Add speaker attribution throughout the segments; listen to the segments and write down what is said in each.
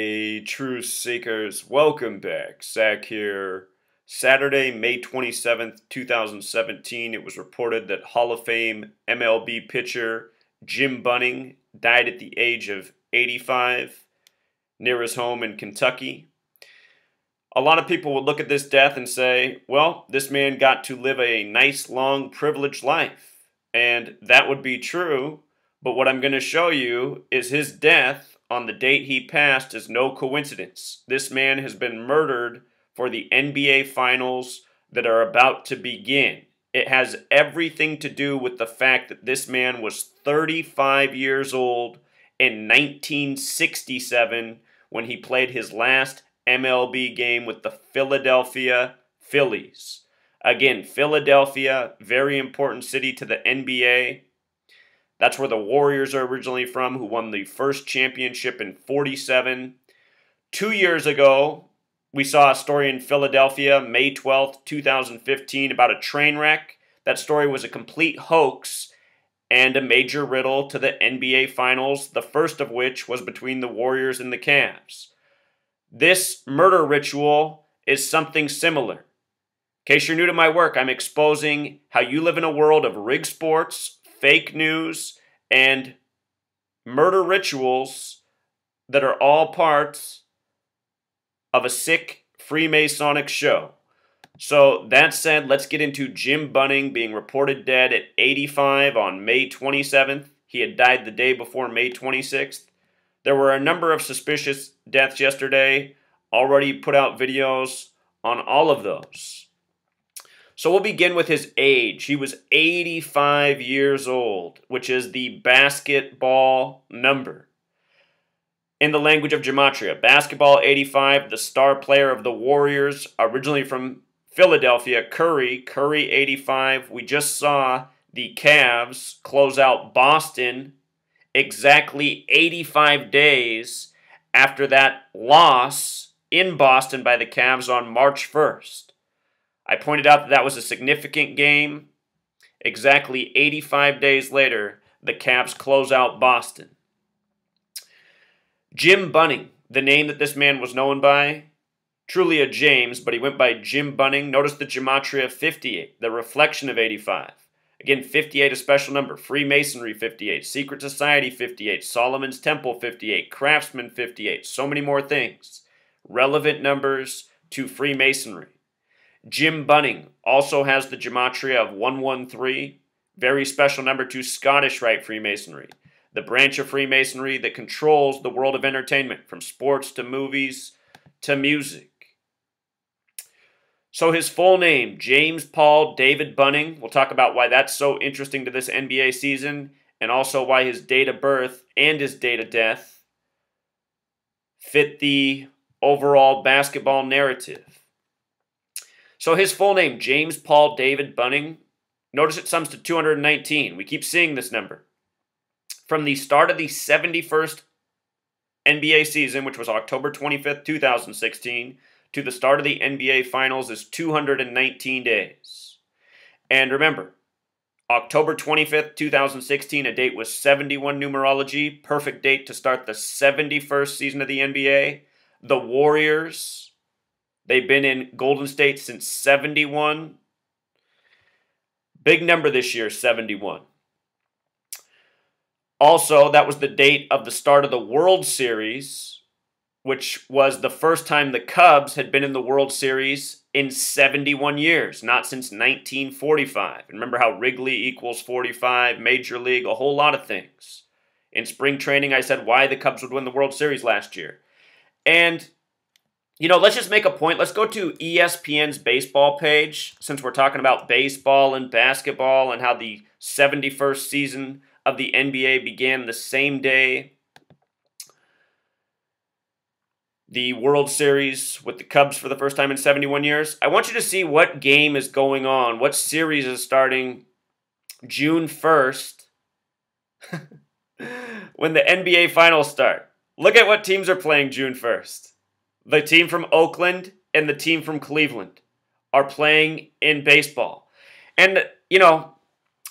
Speaker 1: A true seekers, welcome back. Zach here. Saturday, May 27th, 2017, it was reported that Hall of Fame MLB pitcher Jim Bunning died at the age of 85 near his home in Kentucky. A lot of people would look at this death and say, well, this man got to live a nice, long, privileged life. And that would be true, but what I'm going to show you is his death on the date he passed is no coincidence. This man has been murdered for the NBA Finals that are about to begin. It has everything to do with the fact that this man was 35 years old in 1967 when he played his last MLB game with the Philadelphia Phillies. Again, Philadelphia, very important city to the NBA. That's where the Warriors are originally from, who won the first championship in 47. 2 years ago, we saw a story in Philadelphia, May 12th, 2015, about a train wreck. That story was a complete hoax and a major riddle to the NBA Finals, the first of which was between the Warriors and the Cavs. This murder ritual is something similar. In case you're new to my work, I'm exposing how you live in a world of rigged sports, fake news, and murder rituals that are all parts of a sick Freemasonic show. So that said, let's get into Jim Bunning being reported dead at 85 on May 27th. He had died the day before May 26th. There were a number of suspicious deaths yesterday. Already put out videos on all of those. So we'll begin with his age. He was 85 years old, which is the basketball number. In the language of gematria, basketball 85, the star player of the Warriors, originally from Philadelphia, Curry 85. We just saw the Cavs close out Boston exactly 85 days after that loss in Boston by the Cavs on March 1st. I pointed out that that was a significant game. Exactly 85 days later, the Cavs close out Boston. Jim Bunning, the name that this man was known by, truly a James, but he went by Jim Bunning. Notice the gematria of 58, the reflection of 85. Again, 58, a special number. Freemasonry 58, Secret Society 58, Solomon's Temple 58, Craftsman 58, so many more things. Relevant numbers to Freemasonry. Jim Bunning also has the gematria of 113, very special number to Scottish Rite Freemasonry, the branch of Freemasonry that controls the world of entertainment, from sports to movies to music. So his full name, James Paul David Bunning. We'll talk about why that's so interesting to this NBA season, and also why his date of birth and his date of death fit the overall basketball narrative. So his full name, James Paul David Bunning, notice it sums to 219. We keep seeing this number. From the start of the 71st NBA season, which was October 25th, 2016, to the start of the NBA Finals is 219 days. And remember, October 25th, 2016, a date with 71 numerology, perfect date to start the 71st season of the NBA. The Warriors, they've been in Golden State since 71. Big number this year, 71. Also, that was the date of the start of the World Series, which was the first time the Cubs had been in the World Series in 71 years, not since 1945. Remember how Wrigley equals 45, Major League, a whole lot of things. In spring training, I said why the Cubs would win the World Series last year. And let's just make a point. Let's go to ESPN's baseball page, since we're talking about baseball and basketball and how the 71st season of the NBA began the same day the World Series with the Cubs for the first time in 71 years. I want you to see what game is going on, what series is starting June 1st when the NBA Finals start. Look at what teams are playing June 1st. The team from Oakland and the team from Cleveland are playing in baseball. And,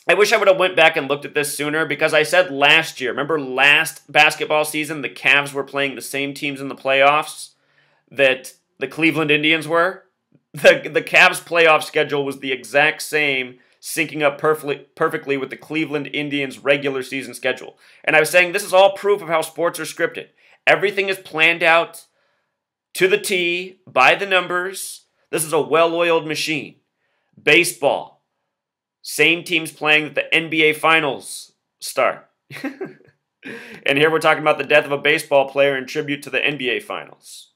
Speaker 1: I wish I would have went back and looked at this sooner because I said last year, remember last basketball season, the Cavs were playing the same teams in the playoffs that the Cleveland Indians were? The Cavs playoff schedule was the exact same, syncing up perfectly with the Cleveland Indians' regular season schedule. And I was saying this is all proof of how sports are scripted. Everything is planned out to the T, by the numbers. This is a well-oiled machine. Baseball. Same teams playing that the NBA Finals start. And here we're talking about the death of a baseball player in tribute to the NBA Finals.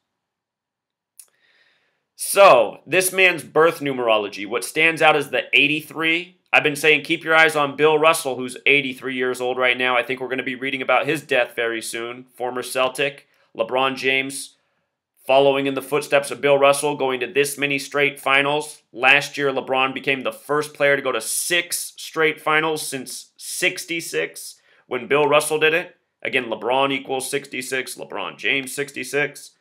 Speaker 1: So, this man's birth numerology, what stands out is the 83. I've been saying keep your eyes on Bill Russell, who's 83 years old right now. I think we're going to be reading about his death very soon. Former Celtic. LeBron James following in the footsteps of Bill Russell, going to this many straight finals. Last year, LeBron became the first player to go to 6 straight finals since 66 when Bill Russell did it. Again, LeBron equals 66, LeBron James 66.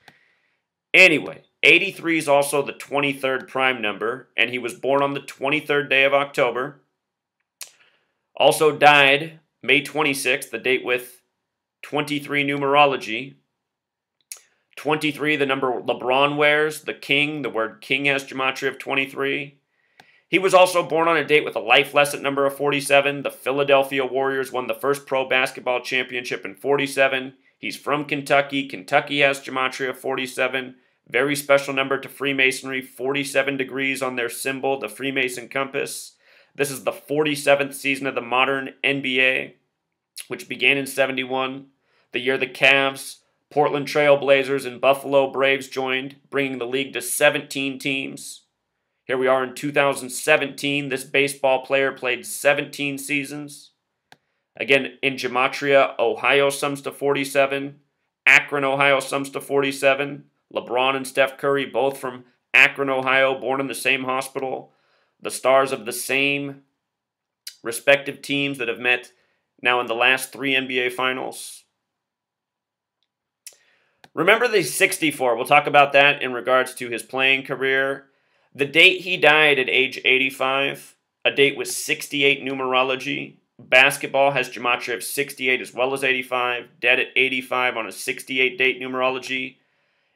Speaker 1: Anyway, 83 is also the 23rd prime number, and he was born on the 23rd day of October. Also died May 26th, the date with 23 numerology. 23, the number LeBron wears, the king, the word king has gematria of 23. He was also born on a date with a life lesson number of 47. The Philadelphia Warriors won the first pro basketball championship in 47. He's from Kentucky. Kentucky has gematria of 47. Very special number to Freemasonry, 47 degrees on their symbol, the Freemason compass. This is the 47th season of the modern NBA, which began in 71, the year the Cavs, Portland Trail Blazers, and Buffalo Braves joined, bringing the league to 17 teams. Here we are in 2017. This baseball player played 17 seasons. Again, in gematria, Ohio sums to 47. Akron, Ohio sums to 47. LeBron and Steph Curry, both from Akron, Ohio, born in the same hospital. The stars of the same respective teams that have met now in the last 3 NBA finals. Remember the 64. We'll talk about that in regards to his playing career. The date he died at age 85, a date with 68 numerology. Basketball has gematria of 68 as well as 85. Dead at 85 on a 68 date numerology.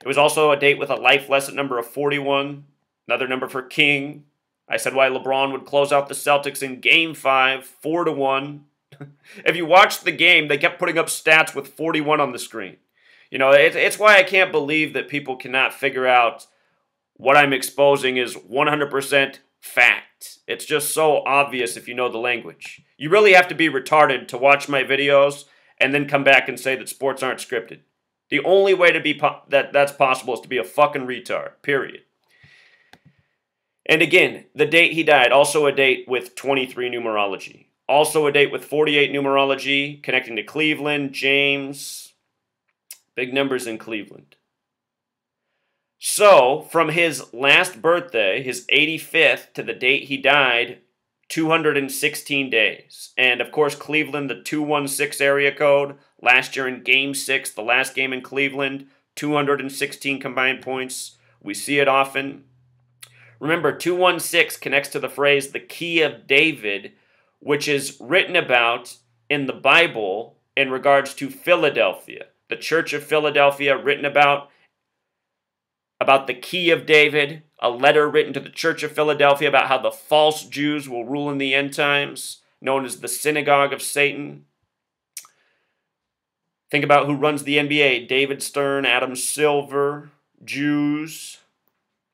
Speaker 1: It was also a date with a life lesson number of 41. Another number for king. I said why LeBron would close out the Celtics in Game 5, 4-1. If you watched the game, they kept putting up stats with 41 on the screen. You know, it's why I can't believe that people cannot figure out what I'm exposing is 100% fact. It's just so obvious if you know the language. You really have to be retarded to watch my videos and then come back and say that sports aren't scripted. The only way to be that's possible is to be a fucking retard, period. And again, the date he died, also a date with 23 numerology. Also a date with 48 numerology, connecting to Cleveland, James. Big numbers in Cleveland. So, from his last birthday, his 85th, to the date he died, 216 days. And, of course, Cleveland, the 216 area code. Last year in Game 6, the last game in Cleveland, 216 combined points. We see it often. Remember, 216 connects to the phrase, the key of David, which is written about in the Bible in regards to Philadelphia. The Church of Philadelphia, written about the key of David, a letter written to the Church of Philadelphia about how the false Jews will rule in the end times, known as the synagogue of Satan. Think about who runs the NBA, David Stern, Adam Silver, Jews.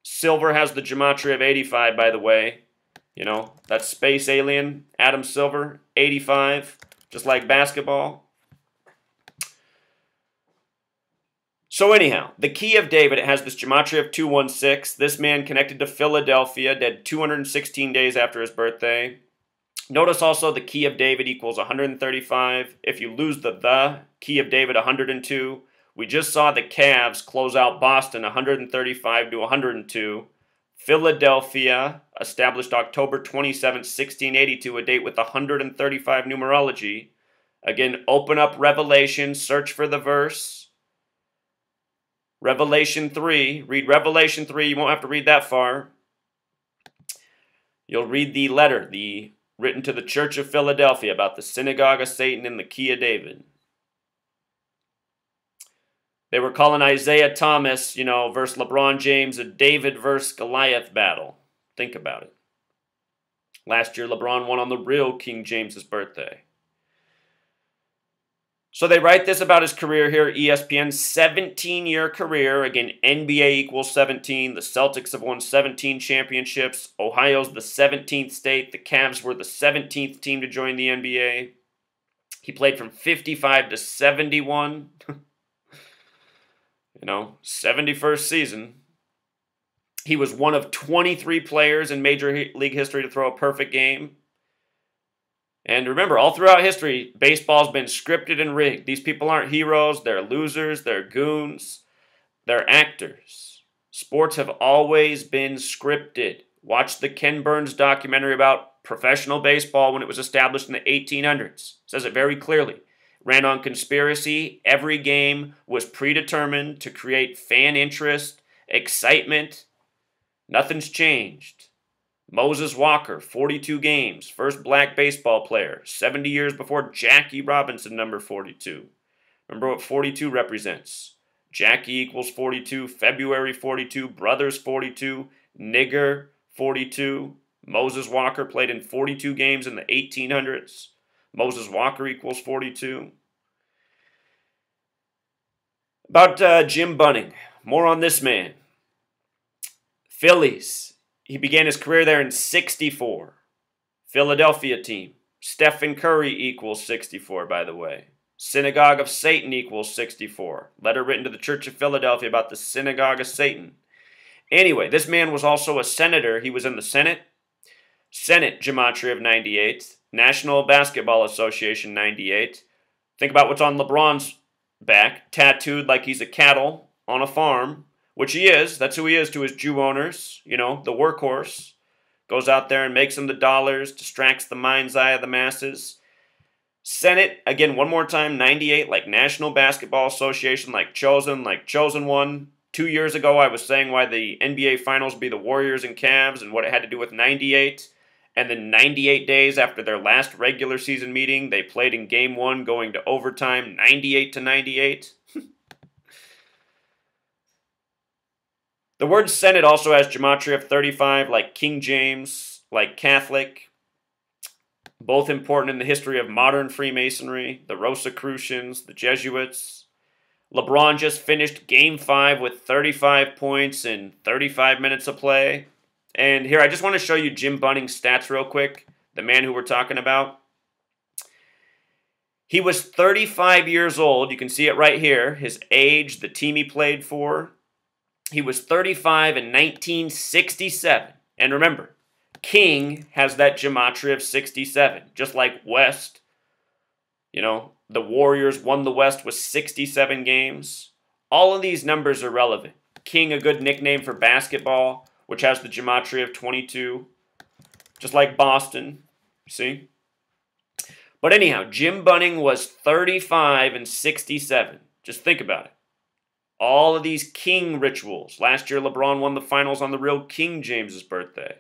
Speaker 1: Silver has the gematria of 85, by the way. You know, that space alien, Adam Silver, 85, just like basketball. So anyhow, the key of David, it has this gematria of 216. This man connected to Philadelphia, dead 216 days after his birthday. Notice also the key of David equals 135. If you lose the key of David, 102. We just saw the Cavs close out Boston 135 to 102. Philadelphia, established October 27, 1682, a date with 135 numerology. Again, open up Revelation, search for the verse. Revelation 3. Read Revelation 3. You won't have to read that far. You'll read the letter, the written to the Church of Philadelphia about the synagogue of Satan and the key of David. They were calling Isaiah Thomas, versus LeBron James, a David versus Goliath battle. Think about it. Last year, LeBron won on the real King James's birthday. So they write this about his career here at ESPN. 17-year career. Again, NBA equals 17. The Celtics have won 17 championships. Ohio's the 17th state. The Cavs were the 17th team to join the NBA. He played from 55 to 71. 71st season. He was one of 23 players in Major League history to throw a perfect game. And remember, all throughout history, baseball's been scripted and rigged. These people aren't heroes. They're losers. They're goons. They're actors. Sports have always been scripted. Watch the Ken Burns documentary about professional baseball when it was established in the 1800s. It says it very clearly. Ran on conspiracy. Every game was predetermined to create fan interest, excitement. Nothing's changed. Moses Walker, 42 games, first black baseball player, 70 years before Jackie Robinson, number 42. Remember what 42 represents. Jackie equals 42, February 42, Brothers 42, Nigger 42. Moses Walker played in 42 games in the 1800s. Moses Walker equals 42. About Jim Bunning. More on this man. Phillies. He began his career there in 64. Philadelphia team. Stephen Curry equals 64, by the way. Synagogue of Satan equals 64. Letter written to the Church of Philadelphia about the Synagogue of Satan. Anyway, this man was also a senator. He was in the Senate. Senate gematria of 98. National Basketball Association 98. Think about what's on LeBron's back. Tattooed like he's a cattle on a farm. Which he is. That's who he is to his Jew owners. The workhorse. Goes out there and makes them the dollars. Distracts the mind's eye of the masses. Senate, again, one more time, 98, like National Basketball Association, like Chosen won. 2 years ago, I was saying why the NBA Finals would be the Warriors and Cavs and what it had to do with 98. And then 98 days after their last regular season meeting, they played in Game 1 going to overtime, 98-98. The word Senate also has gematria of 35, like King James, like Catholic. Both important in the history of modern Freemasonry, the Rosicrucians, the Jesuits. LeBron just finished Game 5 with 35 points in 35 minutes of play. And here, I just want to show you Jim Bunning's stats real quick, the man who we're talking about. He was 35 years old. You can see it right here, his age, the team he played for. He was 35 in 1967. And remember, King has that gematria of 67. Just like West, the Warriors won the West with 67 games. All of these numbers are relevant. King, a good nickname for basketball, which has the gematria of 22. Just like Boston, see? But anyhow, Jim Bunning was 35 and 67. Just think about it. All of these king rituals. Last year, LeBron won the finals on the real King James's birthday.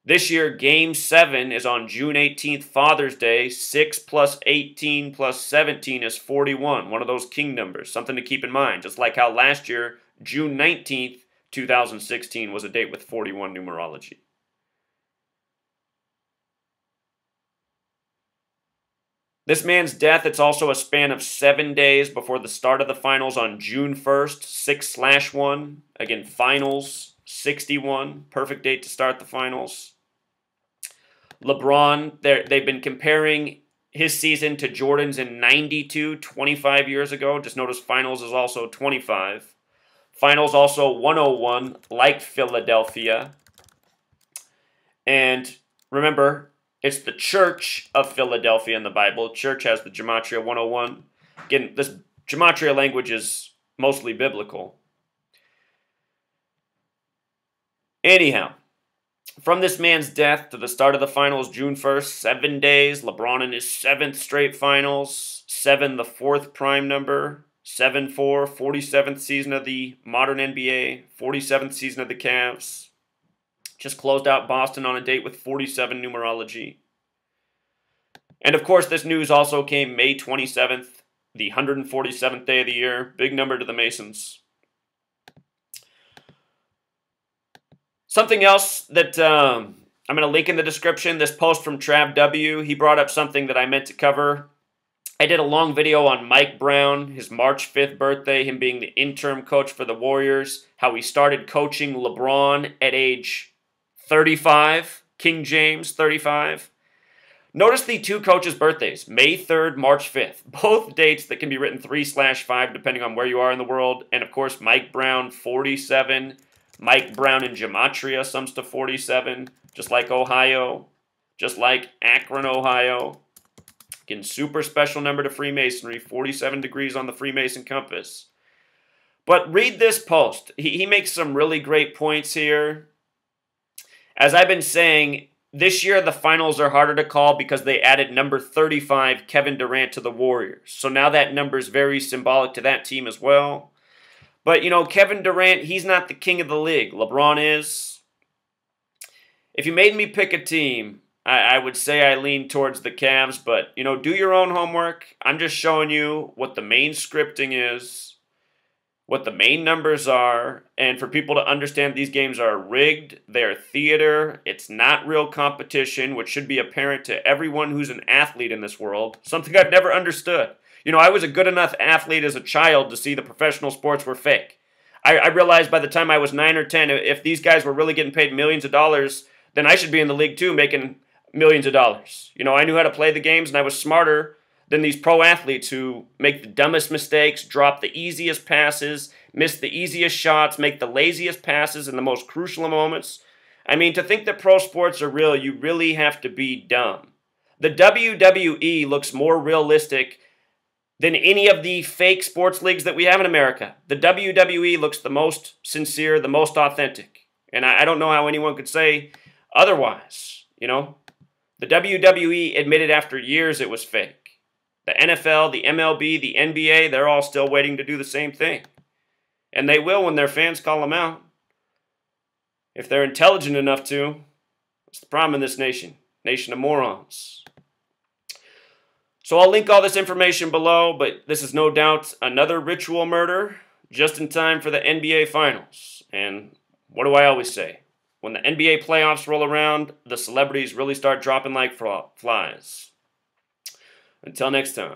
Speaker 1: This year, Game 7 is on June 18th, Father's Day. 6 plus 18 plus 17 is 41. One of those king numbers. Something to keep in mind. Just like how last year, June 19th, 2016 was a date with 41 numerology. This man's death, it's also a span of 7 days before the start of the finals on June 1st, 6/1. Again, finals, 61. Perfect date to start the finals. LeBron, they've been comparing his season to Jordan's in 92, 25 years ago. Just notice finals is also 25. Finals also 101, like Philadelphia. And remember, it's the Church of Philadelphia in the Bible. Church has the gematria 101. Again, this gematria language is mostly biblical. Anyhow, from this man's death to the start of the finals, June 1st, 7 days. LeBron in his 7th straight finals. 7, the 4th prime number. 7-4, 47th season of the modern NBA. 47th season of the Cavs. Just closed out Boston on a date with 47 numerology. And of course, this news also came May 27th, the 147th day of the year. Big number to the Masons. Something else that I'm going to link in the description, this post from Trav W. He brought up something that I meant to cover. I did a long video on Mike Brown, his March 5th birthday, him being the interim coach for the Warriors, how he started coaching LeBron at age 35, King James 35. Notice the two coaches' birthdays, May 3rd, March 5th. Both dates that can be written 3/5 depending on where you are in the world. And of course, Mike Brown, 47. Mike Brown in Gematria sums to 47, just like Ohio, just like Akron, Ohio. Again, super special number to Freemasonry, 47 degrees on the Freemason compass. But read this post. He makes some really great points here. As I've been saying, this year the finals are harder to call because they added number 35, Kevin Durant, to the Warriors. So now that number is very symbolic to that team as well. But, you know, Kevin Durant, he's not the king of the league. LeBron is. If you made me pick a team, I would say I lean towards the Cavs. But, you know, do your own homework. I'm just showing you what the main scripting is, what the main numbers are, and for people to understand these games are rigged, they're theater, it's not real competition, which should be apparent to everyone who's an athlete in this world, something I've never understood. You know, I was a good enough athlete as a child to see the professional sports were fake. I realized by the time I was 9 or 10, if these guys were really getting paid millions of dollars, then I should be in the league too, making millions of dollars. You know, I knew how to play the games, and I was smarter than these pro athletes who make the dumbest mistakes, drop the easiest passes, miss the easiest shots, make the laziest passes in the most crucial moments. I mean, to think that pro sports are real, you really have to be dumb. The WWE looks more realistic than any of the fake sports leagues that we have in America. The WWE looks the most sincere, the most authentic. And I don't know how anyone could say otherwise, you know. The WWE admitted after years it was fake. The NFL, the MLB, the NBA, they're all still waiting to do the same thing. And they will when their fans call them out. If they're intelligent enough to. That's the problem in this nation. Nation of morons. So I'll link all this information below, but this is no doubt another ritual murder just in time for the NBA Finals. And what do I always say? When the NBA playoffs roll around, the celebrities really start dropping like flies. Until next time.